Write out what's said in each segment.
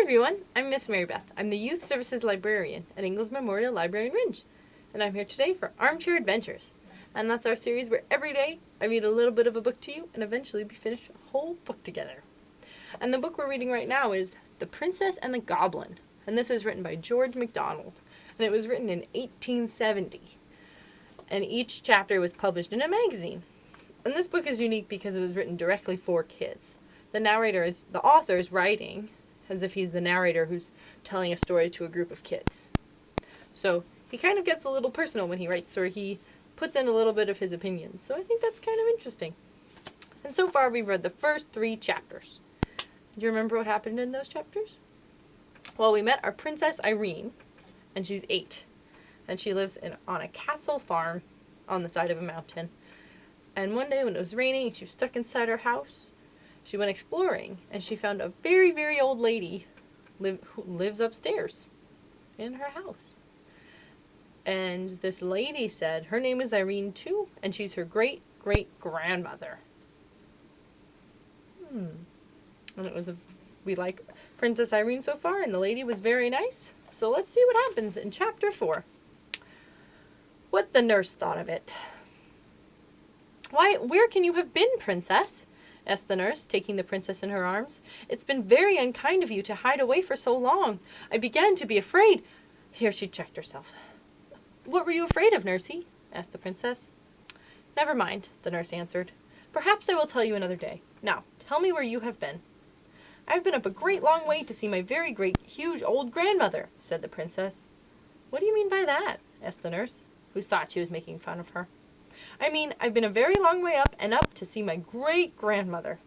everyone, I'm Miss Mary Beth. I'm the Youth Services Librarian at Ingalls Memorial Library in Ringe, and I'm here today for Armchair Adventures. And that's our series where every day I read a little bit of a book to you and eventually we finish a whole book together. And the book we're reading right now is The Princess and the Goblin, and this is written by George MacDonald, and it was written in 1870. And each chapter was published in a magazine. And this book is unique because it was written directly for kids. The author is writing as if he's the narrator who's telling a story to a group of kids. So he kind of gets a little personal when he writes, or he puts in a little bit of his opinions. So I think that's kind of interesting. And so far we've read the first 3 chapters. Do you remember what happened in those chapters? Well, we met our Princess Irene, and she's 8. And she lives on a castle farm on the side of a mountain. And one day when it was raining and she was stuck inside her house, she went exploring, and she found a very, very old lady who lives upstairs in her house. And this lady said her name is Irene too, and she's her great-great-grandmother. And we like Princess Irene so far, and the lady was very nice. So let's see what happens in Chapter 4. What the nurse thought of it. "Why, where can you have been, Princess?" asked the nurse, taking the princess in her arms. "It's been very unkind of you to hide away for so long. I began to be afraid." Here she checked herself. "What were you afraid of, Nursey?" asked the princess. "Never mind," the nurse answered. "Perhaps I will tell you another day. Now, tell me where you have been." "I've been up a great long way to see my very great, huge old grandmother," said the princess. "What do you mean by that?" asked the nurse, who thought she was making fun of her. "I mean, I've been a very long way up and up to see my great-grandmother.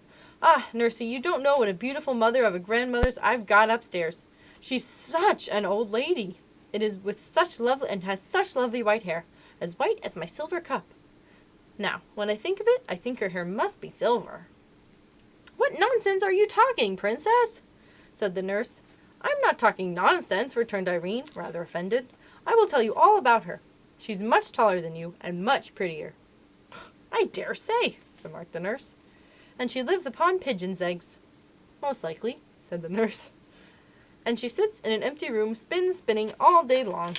Ah, Nursey, you don't know what a beautiful mother of a grandmother's I've got upstairs. She's such an old lady. It is with such lovely and has such lovely white hair, as white as my silver cup. Now, when I think of it, I think her hair must be silver." "What nonsense are you talking, Princess?" said the nurse. "I'm not talking nonsense," returned Irene, rather offended. "I will tell you all about her. She's much taller than you, and much prettier." "I dare say," remarked the nurse. "And she lives upon pigeons' eggs." "Most likely," said the nurse. "And she sits in an empty room, spinning all day long."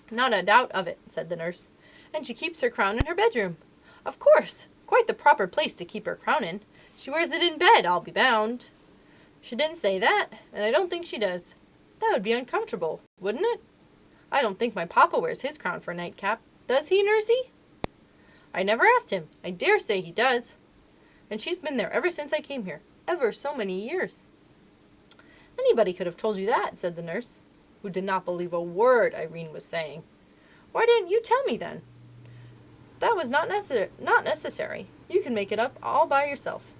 "Not a doubt of it," said the nurse. "And she keeps her crown in her bedroom." "Of course! Quite the proper place to keep her crown in. She wears it in bed, I'll be bound." "She didn't say that, and I don't think she does. That would be uncomfortable, wouldn't it? I don't think my papa wears his crown for a nightcap. Does he, Nursey?" "I never asked him. I dare say he does. And she's been there ever since I came here. Ever so many years." "Anybody could have told you that," said the nurse, who did not believe a word Irene was saying. "Why didn't you tell me then?" "That was not necessary. You can make it up all by yourself."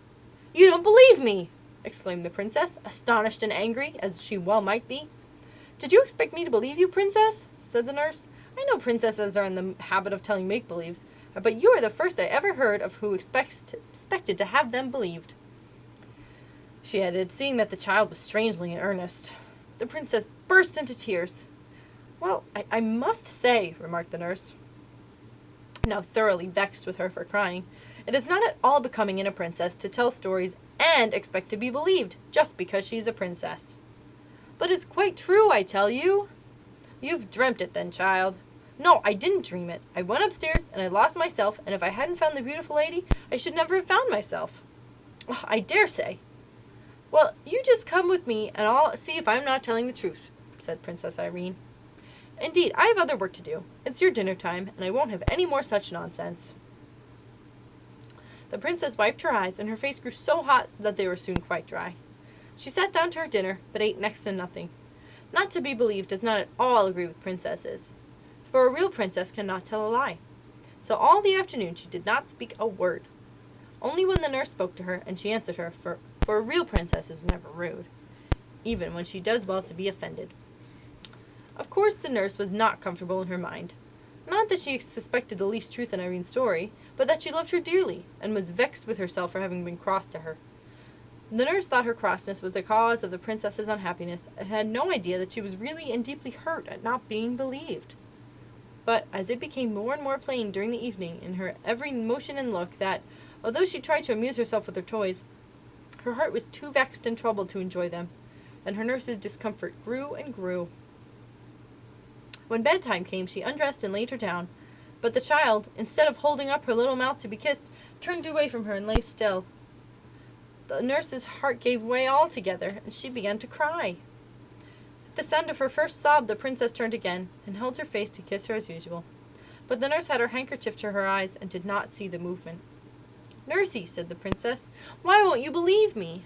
"You don't believe me!" exclaimed the princess, astonished and angry, as she well might be. "Did you expect me to believe you, Princess?" said the nurse. "I know princesses are in the habit of telling make-believes, but you are the first I ever heard of who expected to have them believed." She added, seeing that the child was strangely in earnest. The princess burst into tears. "Well, I must say," remarked the nurse, now thoroughly vexed with her for crying, "it is not at all becoming in a princess to tell stories and expect to be believed, just because she is a princess." "But it's quite true, I tell you." "You've dreamt it then, child." "No, I didn't dream it. I went upstairs, and I lost myself, and if I hadn't found the beautiful lady, I should never have found myself." "Oh, I dare say." "Well, you just come with me, and I'll see if I'm not telling the truth," said Princess Irene. "Indeed, I have other work to do. It's your dinner time, and I won't have any more such nonsense." The princess wiped her eyes, and her face grew so hot that they were soon quite dry. She sat down to her dinner, but ate next to nothing. Not to be believed does not at all agree with princesses, for a real princess cannot tell a lie. So all the afternoon she did not speak a word. Only when the nurse spoke to her, and she answered her, for a real princess is never rude, even when she does well to be offended. Of course the nurse was not comfortable in her mind. Not that she suspected the least truth in Irene's story, but that she loved her dearly, and was vexed with herself for having been cross to her. The nurse thought her crossness was the cause of the princess's unhappiness, and had no idea that she was really and deeply hurt at not being believed. But as it became more and more plain during the evening in her every motion and look that, although she tried to amuse herself with her toys, her heart was too vexed and troubled to enjoy them. and her nurse's discomfort grew and grew. When bedtime came, she undressed and laid her down, but the child, instead of holding up her little mouth to be kissed, turned away from her and lay still. The nurse's heart gave way altogether, and she began to cry. At the sound of her first sob, the princess turned again, and held her face to kiss her as usual. But the nurse had her handkerchief to her eyes, and did not see the movement. "Nursey," said the princess, "why won't you believe me?"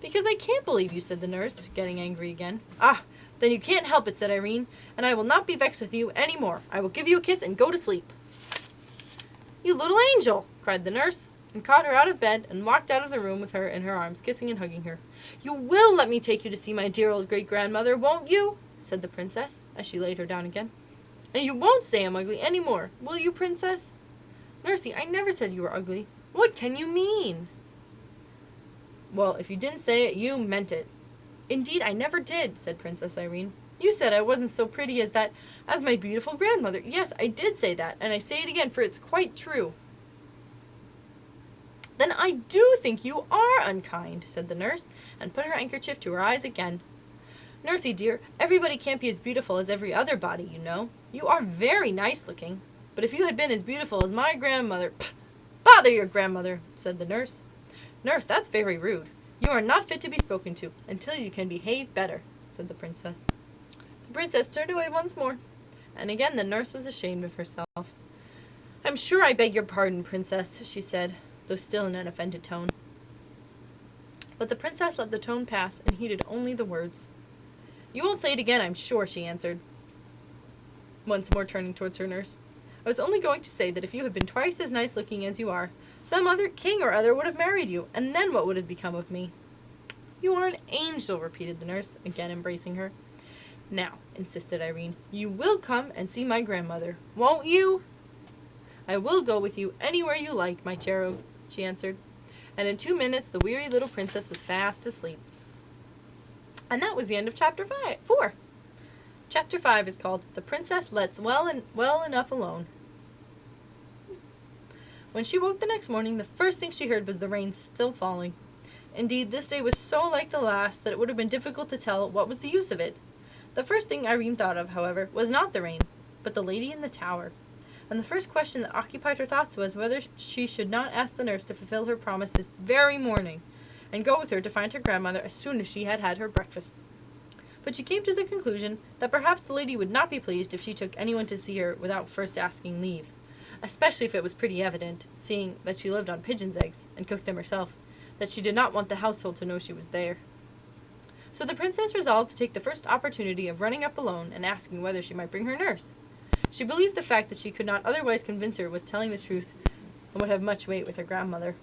"Because I can't believe you," said the nurse, getting angry again. "Ah, then you can't help it," said Irene, "and I will not be vexed with you any more. I will give you a kiss and go to sleep." "You little angel!" cried the nurse, and caught her out of bed and walked out of the room with her in her arms, kissing and hugging her. "You will let me take you to see my dear old great-grandmother, won't you?" said the princess, as she laid her down again. "And you won't say I'm ugly any more, will you, princess?" "Nursey, I never said you were ugly. What can you mean?" "Well, if you didn't say it, you meant it." "Indeed, I never did," said Princess Irene. "You said I wasn't so pretty as my beautiful grandmother. Yes, I did say that, and I say it again, for it's quite true." "Then I do think you are unkind," said the nurse, and put her handkerchief to her eyes again. "Nursey, dear, everybody can't be as beautiful as every other body, you know. You are very nice looking, but if you had been as beautiful as my grandmother—" "Bother your grandmother," said the nurse. "Nurse, that's very rude. You are not fit to be spoken to, until you can behave better," said the princess. The princess turned away once more, and again the nurse was ashamed of herself. "I'm sure I beg your pardon, princess," she said, though still in an offended tone. But the princess let the tone pass, and heeded only the words. "You won't say it again, I'm sure," she answered, once more turning towards her nurse. "I was only going to say that if you had been twice as nice looking as you are, some other king or other would have married you, and then what would have become of me?" "You are an angel," repeated the nurse, again embracing her. "Now," insisted Irene, "you will come and see my grandmother, won't you?" "I will go with you anywhere you like, my cherub," she answered, and in 2 minutes the weary little princess was fast asleep. And that was the end of Chapter 4. Chapter 5 is called "The Princess Lets Well Enough Alone." When she woke the next morning, the first thing she heard was the rain still falling. Indeed, this day was so like the last that it would have been difficult to tell what was the use of it. The first thing Irene thought of, however, was not the rain, but the lady in the tower. And the first question that occupied her thoughts was whether she should not ask the nurse to fulfill her promise this very morning, and go with her to find her grandmother as soon as she had had her breakfast. But she came to the conclusion that perhaps the lady would not be pleased if she took anyone to see her without first asking leave, especially if it was pretty evident, seeing that she lived on pigeons' eggs, and cooked them herself, that she did not want the household to know she was there. So the princess resolved to take the first opportunity of running up alone and asking whether she might bring her nurse. She believed the fact that she could not otherwise convince her was telling the truth, and would have much weight with her grandmother.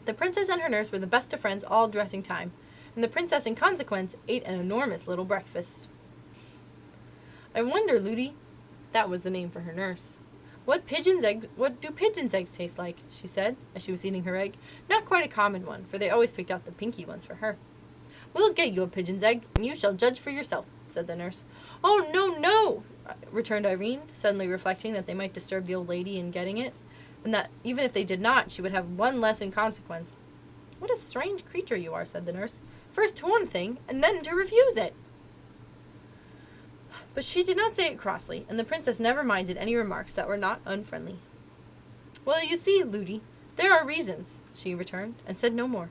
The princess and her nurse were the best of friends all dressing time, and the princess in consequence ate an enormous little breakfast. "I wonder, Ludi," that was the name for her nurse, what do pigeons' eggs taste like?" she said, as she was eating her egg, not quite a common one, for they always picked out the pinky ones for her. "We'll get you a pigeon's egg, and you shall judge for yourself," said the nurse. "Oh, no, no," returned Irene, suddenly reflecting that they might disturb the old lady in getting it, and that even if they did not, she would have one less in consequence. "What a strange creature you are," said the nurse. "First to one thing, and then to refuse it." But she did not say it crossly, and the princess never minded any remarks that were not unfriendly. "Well, you see, Ludi, there are reasons," she returned, and said no more,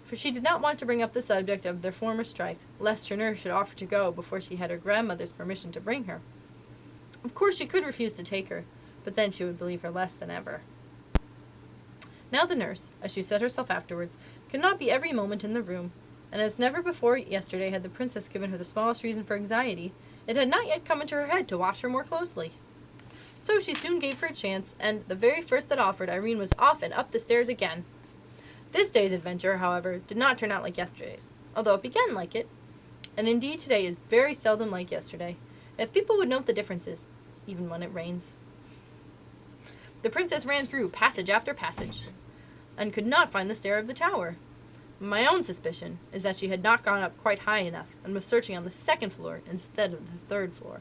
for she did not want to bring up the subject of their former strife, lest her nurse should offer to go before she had her grandmother's permission to bring her. Of course she could refuse to take her, but then she would believe her less than ever. Now the nurse, as she said herself afterwards, could not be every moment in the room, and as never before yesterday had the princess given her the smallest reason for anxiety, it had not yet come into her head to watch her more closely. So she soon gave her a chance, and the very first that offered, Irene was off and up the stairs again. This day's adventure, however, did not turn out like yesterday's, although it began like it, and indeed today is very seldom like yesterday, if people would note the differences, even when it rains. The princess ran through passage after passage, and could not find the stair of the tower. My own suspicion is that she had not gone up quite high enough, and was searching on the second floor instead of the third floor.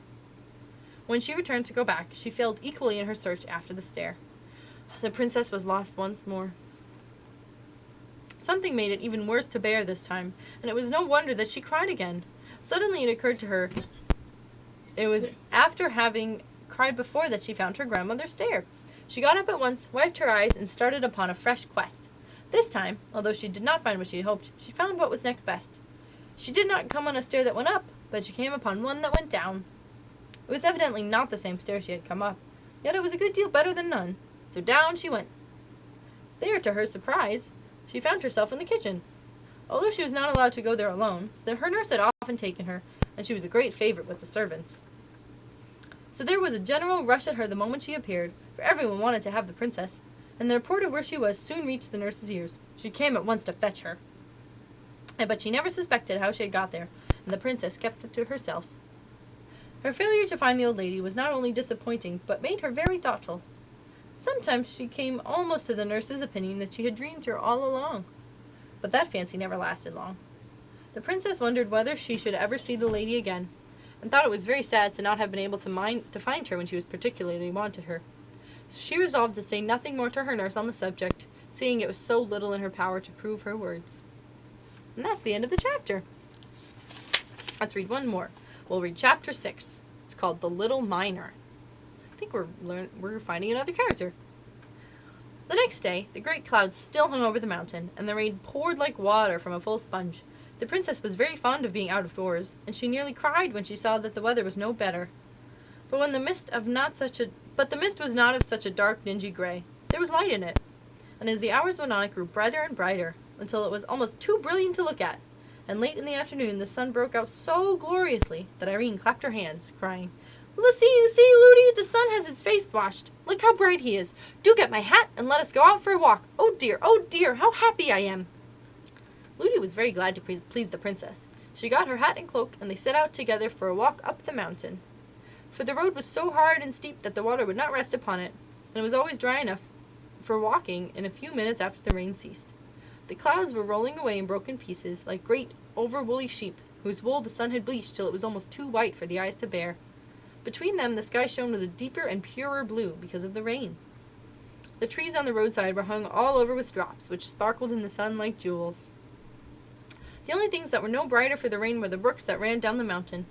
When she returned to go back, she failed equally in her search after the stair. The princess was lost once more. Something made it even worse to bear this time, and it was no wonder that she cried again. Suddenly it occurred to her it was after having cried before that she found her grandmother's stair. She got up at once, wiped her eyes, and started upon a fresh quest. This time, although she did not find what she had hoped, she found what was next best. She did not come on a stair that went up, but she came upon one that went down. It was evidently not the same stair she had come up, yet it was a good deal better than none, so down she went. There, to her surprise, she found herself in the kitchen. Although she was not allowed to go there alone, her nurse had often taken her, and she was a great favorite with the servants. So there was a general rush at her the moment she appeared, for everyone wanted to have the princess, and the report of where she was soon reached the nurse's ears. She came at once to fetch her. But she never suspected how she had got there, and the princess kept it to herself. Her failure to find the old lady was not only disappointing, but made her very thoughtful. Sometimes she came almost to the nurse's opinion that she had dreamed her all along. But that fancy never lasted long. The princess wondered whether she should ever see the lady again, and thought it was very sad to not have been able to find her when she was particularly wanted her. So she resolved to say nothing more to her nurse on the subject, seeing it was so little in her power to prove her words. And that's the end of the chapter. Let's read one more. We'll read chapter 6. It's called The Little Miner. I think we're finding another character. The next day, the great clouds still hung over the mountain, and the rain poured like water from a full sponge. The princess was very fond of being out of doors, and she nearly cried when she saw that the weather was no better. But the mist was not of such a dark, dingy gray. There was light in it, and as the hours went on, it grew brighter and brighter, until it was almost too brilliant to look at. And late in the afternoon, the sun broke out so gloriously that Irene clapped her hands, crying, see, Ludi, the sun has its face washed. Look how bright he is. Do get my hat and let us go out for a walk. Oh dear, how happy I am. Ludi was very glad to please the princess. She got her hat and cloak, and they set out together for a walk up the mountain. For the road was so hard and steep that the water would not rest upon it, and it was always dry enough for walking in a few minutes after the rain ceased. The clouds were rolling away in broken pieces, like great over-woolly sheep, whose wool the sun had bleached till it was almost too white for the eyes to bear. Between them the sky shone with a deeper and purer blue because of the rain. The trees on the roadside were hung all over with drops, which sparkled in the sun like jewels. The only things that were no brighter for the rain were the brooks that ran down the mountain.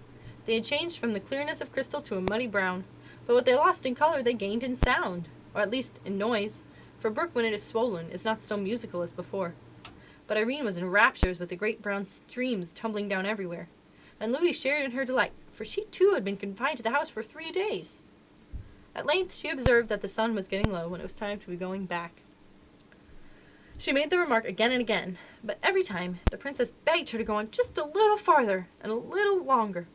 They had changed from the clearness of crystal to a muddy brown, but what they lost in color they gained in sound, or at least in noise, for a brook when it is swollen is not so musical as before. But Irene was in raptures with the great brown streams tumbling down everywhere, and Ludi shared in her delight, for she too had been confined to the house for 3 days. At length she observed that the sun was getting low, and it was time to be going back. She made the remark again and again, but every time the princess begged her to go on just a little farther and a little longer,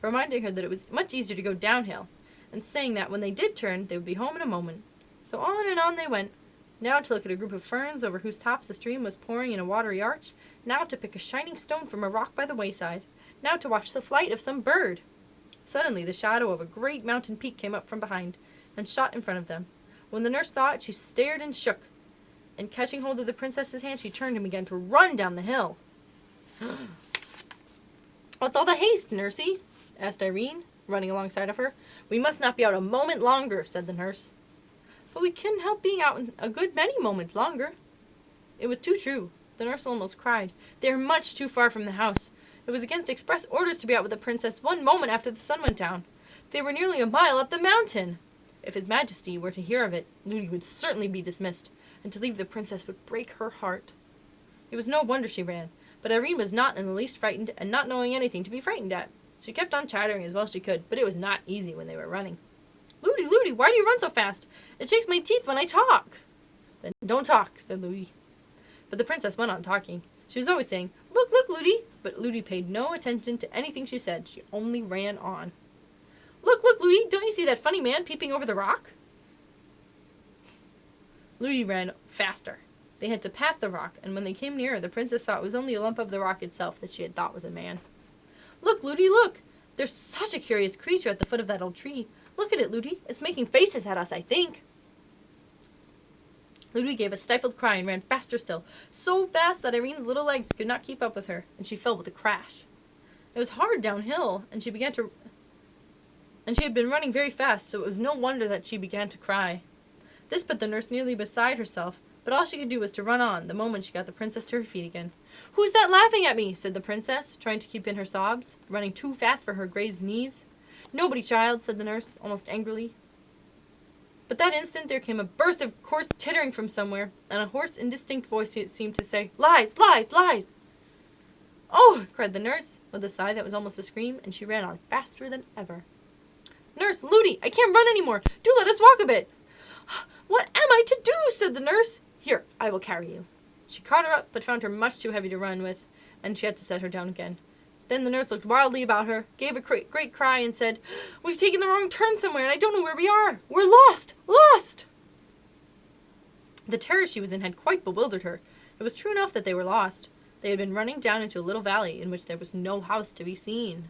reminding her that it was much easier to go downhill, and saying that when they did turn, they would be home in a moment. So on and on they went, now to look at a group of ferns over whose tops a stream was pouring in a watery arch, now to pick a shining stone from a rock by the wayside, now to watch the flight of some bird. Suddenly the shadow of a great mountain peak came up from behind, and shot in front of them. When the nurse saw it, she stared and shook, and catching hold of the princess's hand, she turned and began to run down the hill. "What's all the haste, nursie?" asked Irene, running alongside of her. "We must not be out a moment longer," said the nurse. "But we couldn't help being out a good many moments longer." It was too true. The nurse almost cried. They were much too far from the house. It was against express orders to be out with the princess 1 moment after the sun went down. They were nearly a mile up the mountain. If His Majesty were to hear of it, Ludi would certainly be dismissed, and to leave the princess would break her heart. It was no wonder she ran, but Irene was not in the least frightened, and not knowing anything to be frightened at. She kept on chattering as well as she could, but it was not easy when they were running. Ludi, why do you run so fast? It shakes my teeth when I talk." "Then don't talk," said Ludi. But the princess went on talking. She was always saying, Look, Ludi," but Ludi paid no attention to anything she said. She only ran on. Look, Ludi, don't you see that funny man peeping over the rock?" Ludi ran faster. They had to pass the rock, and when they came nearer, the princess saw it was only a lump of the rock itself that she had thought was a man. "Look, Ludi, look! There's such a curious creature at the foot of that old tree. Look at it, Ludi. It's making faces at us, I think." Ludi gave a stifled cry and ran faster still, so fast that Irene's little legs could not keep up with her, and she fell with a crash. It was hard downhill, and she had been running very fast, so it was no wonder that she began to cry. This put the nurse nearly beside herself, But all she could do was to run on the moment she got the princess to her feet again. "Who's that laughing at me?" said the princess, trying to keep in her sobs, running too fast for her grazed knees. "Nobody, child," said the nurse, almost angrily. But that instant there came a burst of coarse tittering from somewhere, and a hoarse, indistinct voice seemed to say, "Lies, lies, lies!" "Oh!" cried the nurse, with a sigh that was almost a scream, and she ran on faster than ever. "Nurse, Ludi, I can't run any more. Do let us walk a bit." "What am I to do?" said the nurse. "Here, I will carry you." She caught her up, but found her much too heavy to run with, and she had to set her down again. Then the nurse looked wildly about her, gave a great cry, and said, "We've taken the wrong turn somewhere, and I don't know where we are. We're lost! Lost!" The terror she was in had quite bewildered her. It was true enough that they were lost. They had been running down into a little valley in which there was no house to be seen.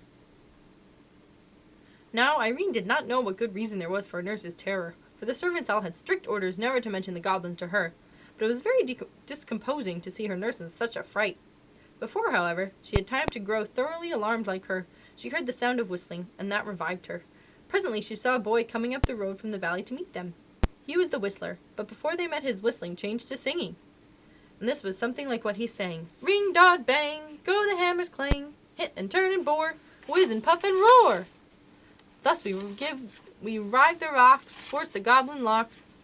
Now, Irene did not know what good reason there was for a nurse's terror, for the servants all had strict orders never to mention the goblins to her, but it was very discomposing to see her nurse in such a fright. Before, however, she had time to grow thoroughly alarmed like her, she heard the sound of whistling, and that revived her. Presently she saw a boy coming up the road from the valley to meet them. He was the whistler, but before they met his whistling changed to singing. And this was something like what he sang. "Ring, dot, bang, go the hammers clang, hit and turn and bore, whiz and puff and roar. Thus we rive the rocks, force the goblin locks.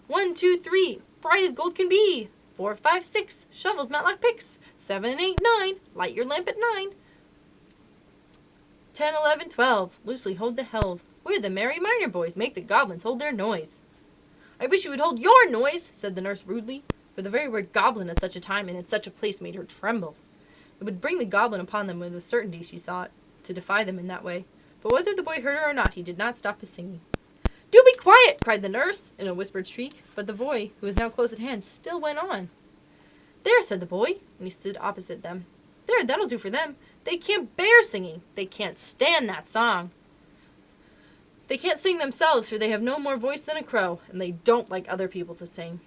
1, 2, 3, bright as gold can be. 4, 5, 6, shovels, matlock picks. 7, 8, 9, light your lamp at 9. 10, 11, 12, loosely hold the helve. We're the merry miner boys, make the goblins hold their noise." "I wish you would hold your noise," said the nurse rudely, for the very word goblin at such a time and in such a place made her tremble. It would bring the goblin upon them with a certainty, she thought, to defy them in that way. But whether the boy heard her or not, he did not stop his singing. "Do be quiet!" cried the nurse, in a whispered shriek, but the boy, who was now close at hand, still went on. "There," said the boy, and he stood opposite them. "There, that'll do for them. They can't bear singing. They can't stand that song. They can't sing themselves, for they have no more voice than a crow, and they don't like other people to sing."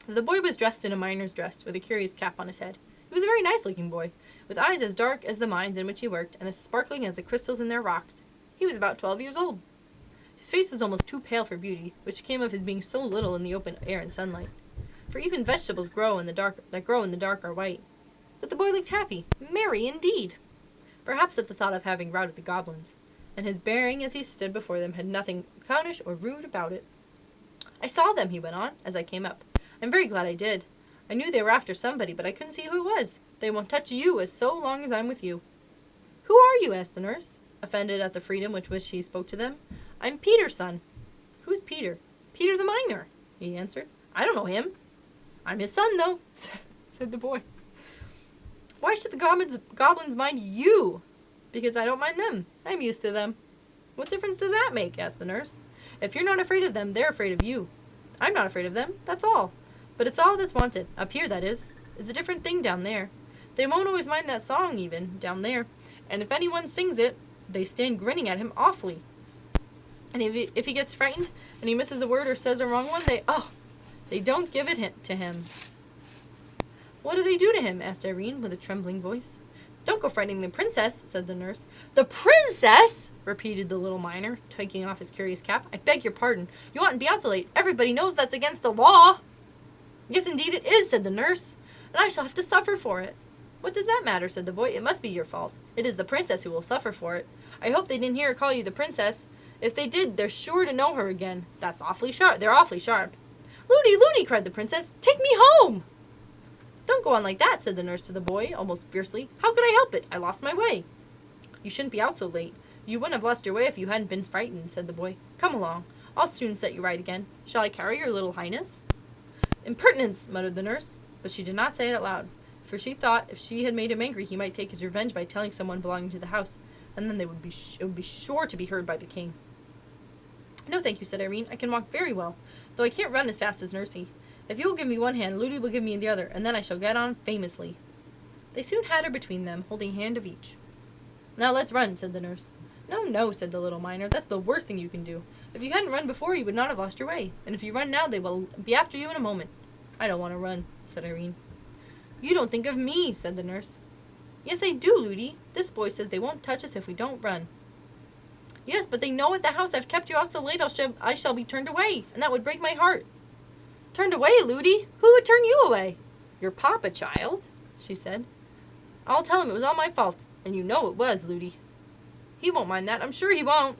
The boy was dressed in a miner's dress, with a curious cap on his head. He was a very nice-looking boy, with eyes as dark as the mines in which he worked, and as sparkling as the crystals in their rocks. He was about 12 years old. His face was almost too pale for beauty, which came of his being so little in the open air and sunlight. For even vegetables that grow in the dark are white. But the boy looked happy, merry indeed. Perhaps at the thought of having routed the goblins, and his bearing as he stood before them had nothing clownish or rude about it. "I saw them," he went on, "as I came up. I'm very glad I did. I knew they were after somebody, but I couldn't see who it was. They won't touch you as so long as I'm with you." "Who are you?" asked the nurse, offended at the freedom with which he spoke to them. "I'm Peter's son." "Who's Peter?" "Peter the miner," he answered. "I don't know him." "I'm his son, though," said the boy. "Why should the goblins mind you?" "Because I don't mind them. I'm used to them." "What difference does that make?" asked the nurse. "If you're not afraid of them, they're afraid of you. I'm not afraid of them, that's all. But it's all that's wanted, up here, that is. It's a different thing down there. They won't always mind that song, even, down there. And if anyone sings it, they stand grinning at him awfully. And if he gets frightened, and he misses a word or says a wrong one, they don't give it to him." "What do they do to him?" asked Irene, with a trembling voice. "Don't go frightening the princess," said the nurse. "The princess!" repeated the little miner, taking off his curious cap. "I beg your pardon. You oughtn't to be out so late. Everybody knows that's against the law." "Yes, indeed it is," said the nurse, "and I shall have to suffer for it." "What does that matter?" said the boy. "It must be your fault. It is the princess who will suffer for it. I hope they didn't hear her call you the princess. If they did, they're sure to know her again. That's awfully sharp. They're awfully sharp." "Ludi, Ludi!" cried the princess. "Take me home!" "Don't go on like that," said the nurse to the boy, almost fiercely. "How could I help it? I lost my way." "You shouldn't be out so late. You wouldn't have lost your way if you hadn't been frightened," said the boy. "Come along. I'll soon set you right again. Shall I carry your little highness?" "Impertinence!" muttered the nurse, but she did not say it out loud, for she thought if she had made him angry he might take his revenge by telling someone belonging to the house, and then it would be sure to be heard by the king. "No, thank you," said Irene. "I can walk very well, though I can't run as fast as Nursey. If you will give me one hand, Ludi will give me the other, and then I shall get on famously." They soon had her between them, holding hand of each. "Now let's run," said the nurse. "No, no," said the little miner. "That's the worst thing you can do. If you hadn't run before, you would not have lost your way, and if you run now, they will be after you in a moment." "I don't want to run," said Irene. "You don't think of me," said the nurse. "Yes, I do, Ludi. This boy says they won't touch us if we don't run." Yes, but they know at the house I've kept you out so late I shall be turned away, and that would break my heart. Turned away, Ludi? Who would turn you away? Your papa, child, she said. I'll tell him it was all my fault, and you know it was, Ludi. He won't mind that, I'm sure he won't.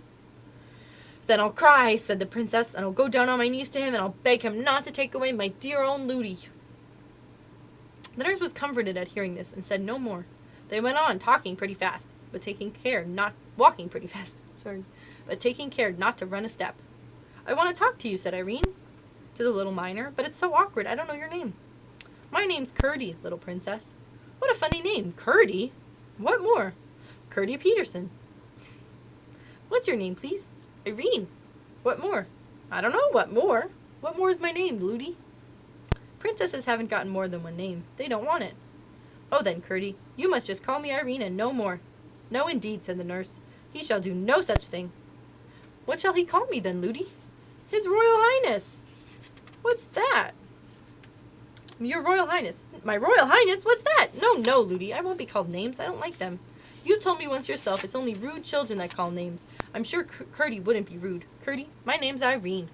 Then I'll cry, said the princess, and I'll go down on my knees to him, and I'll beg him not to take away my dear own Ludi. The nurse was comforted at hearing this, and said no more. They went on, talking pretty fast, but walking pretty fast, but taking care not to run a step. I want to talk to you, said Irene to the little miner, but it's so awkward, I don't know your name. My name's Curdy, little princess. What a funny name, Curdy. What more? Curdy Peterson. What's your name, please? Irene. What more? I don't know, what more? What more is my name, Ludi? Princesses haven't gotten more than one name. They don't want it. Oh then, Curdy, you must just call me Irene and no more. No indeed, said the nurse. He shall do no such thing. What shall he call me then, Ludi? His Royal Highness. What's that? Your Royal Highness. My Royal Highness? What's that? No, Ludi, I won't be called names. I don't like them. You told me once yourself it's only rude children that call names. I'm sure Curdy wouldn't be rude. Curdy, my name's Irene.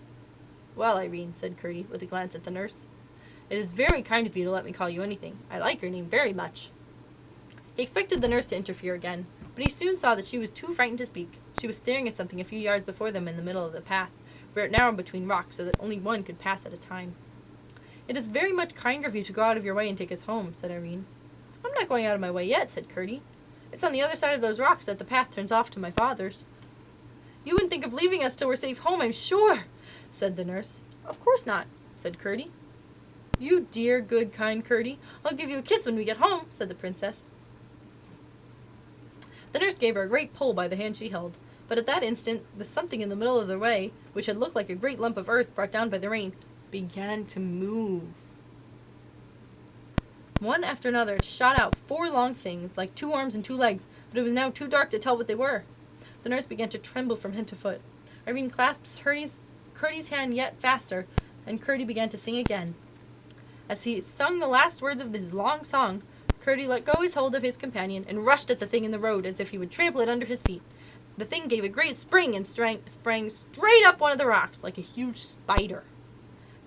Well, Irene, said Curdy with a glance at the nurse. It is very kind of you to let me call you anything. I like your name very much. He expected the nurse to interfere again, but he soon saw that she was too frightened to speak. She was staring at something a few yards before them in the middle of the path, where it narrowed between rocks so that only one could pass at a time. It is very much kinder of you to go out of your way and take us home, said Irene. I'm not going out of my way yet, said Curdy. It's on the other side of those rocks that the path turns off to my father's. You wouldn't think of leaving us till we're safe home, I'm sure, said the nurse. Of course not, said Curdy. You dear, good, kind Curdy. I'll give you a kiss when we get home, said the princess. The nurse gave her a great pull by the hand she held, but at that instant, the something in the middle of the way, which had looked like a great lump of earth brought down by the rain, began to move. One after another, it shot out 4 long things, like 2 arms and 2 legs, but it was now too dark to tell what they were. The nurse began to tremble from head to foot. Irene clasped Curdy's hand yet faster, and Curdy began to sing again. As he sung the last words of his long song, Curdy let go his hold of his companion and rushed at the thing in the road as if he would trample it under his feet. The thing gave a great spring and sprang straight up one of the rocks like a huge spider.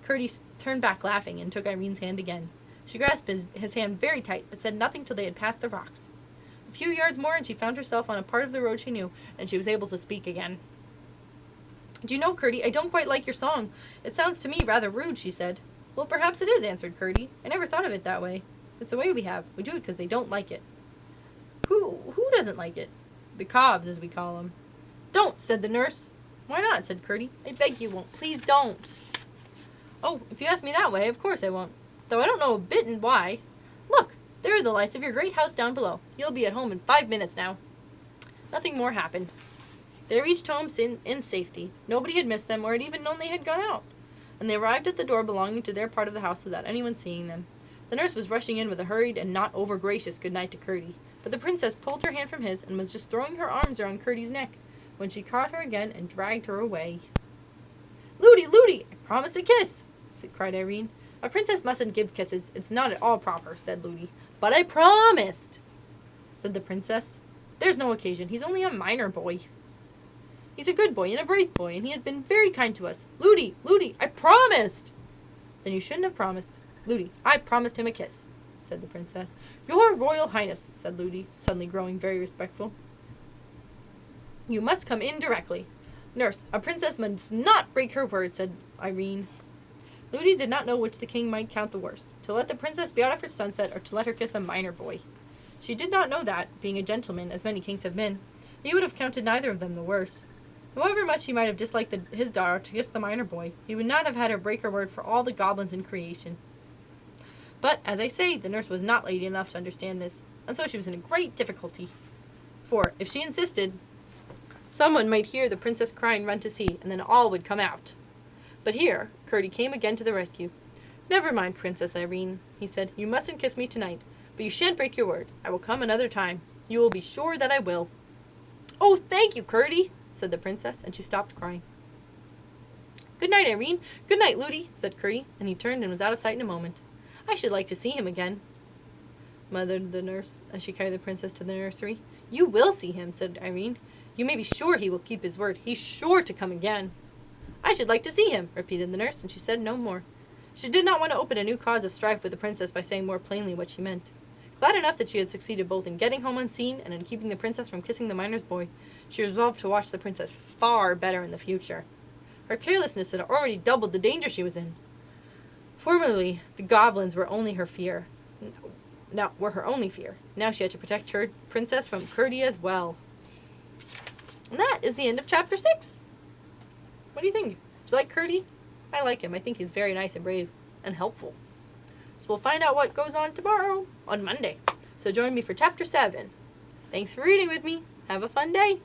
Curdy turned back laughing and took Irene's hand again. She grasped his hand very tight, but said nothing till they had passed the rocks. A few yards more, and she found herself on a part of the road she knew, and she was able to speak again. Do you know, Curdy, I don't quite like your song. It sounds to me rather rude, she said. Well, perhaps it is, answered Curdy. I never thought of it that way. It's the way we have. We do it because they don't like it. Who doesn't like it? The Cobbs, as we call them. Don't, said the nurse. Why not, said Curdy. I beg you won't. Please don't. Oh, if you ask me that way, of course I won't. Though I don't know a bit and why. Look, there are the lights of your great house down below. You'll be at home in 5 minutes now. Nothing more happened. They reached home in safety. Nobody had missed them or had even known they had gone out. And they arrived at the door belonging to their part of the house without anyone seeing them. The nurse was rushing in with a hurried and not over-gracious good night to Curdy, but the princess pulled her hand from his and was just throwing her arms around Curdy's neck when she caught her again and dragged her away. Ludi, Ludi, I promised a kiss, cried Irene. A princess mustn't give kisses. It's not at all proper, said Ludi. But I promised, said the princess. There's no occasion. He's only a minor boy. He's a good boy and a brave boy, and he has been very kind to us. Ludi, Ludi, I promised. Then you shouldn't have promised. Ludi, I promised him a kiss, said the princess. Your Royal Highness, said Ludi, suddenly growing very respectful. You must come in directly. Nurse, a princess must not break her word, said Irene. Ludi did not know which the king might count the worst, to let the princess be out of her sunset or to let her kiss a minor boy. She did not know that, being a gentleman, as many kings have been, he would have counted neither of them the worse. However much he might have disliked his daughter to kiss the minor boy, he would not have had her break her word for all the goblins in creation. But, as I say, the nurse was not lady enough to understand this, and so she was in a great difficulty. For, if she insisted, someone might hear the princess cry and run to see, and then all would come out. But here, Curdy came again to the rescue. Never mind, Princess Irene, he said. You mustn't kiss me tonight, but you shan't break your word. I will come another time. You will be sure that I will. Oh, thank you, Curdy, said the princess, and she stopped crying. Good night, Irene. Good night, Ludi, said Curdy, and he turned and was out of sight in a moment. I should like to see him again, muttered the nurse, as she carried the princess to the nursery. You will see him, said Irene. You may be sure he will keep his word. He's sure to come again." "I should like to see him," repeated the nurse, and she said no more. She did not want to open a new cause of strife with the princess by saying more plainly what she meant. Glad enough that she had succeeded both in getting home unseen and in keeping the princess from kissing the miner's boy, she resolved to watch the princess far better in the future. Her carelessness had already doubled the danger she was in. Formerly, the goblins were only her fear. Were her only fear. Now she had to protect her princess from Curdie as well. And that is the end of chapter 6. What do you think? Do you like Curdie? I like him. I think he's very nice and brave and helpful. So we'll find out what goes on tomorrow, on Monday. So join me for chapter 7. Thanks for reading with me. Have a fun day.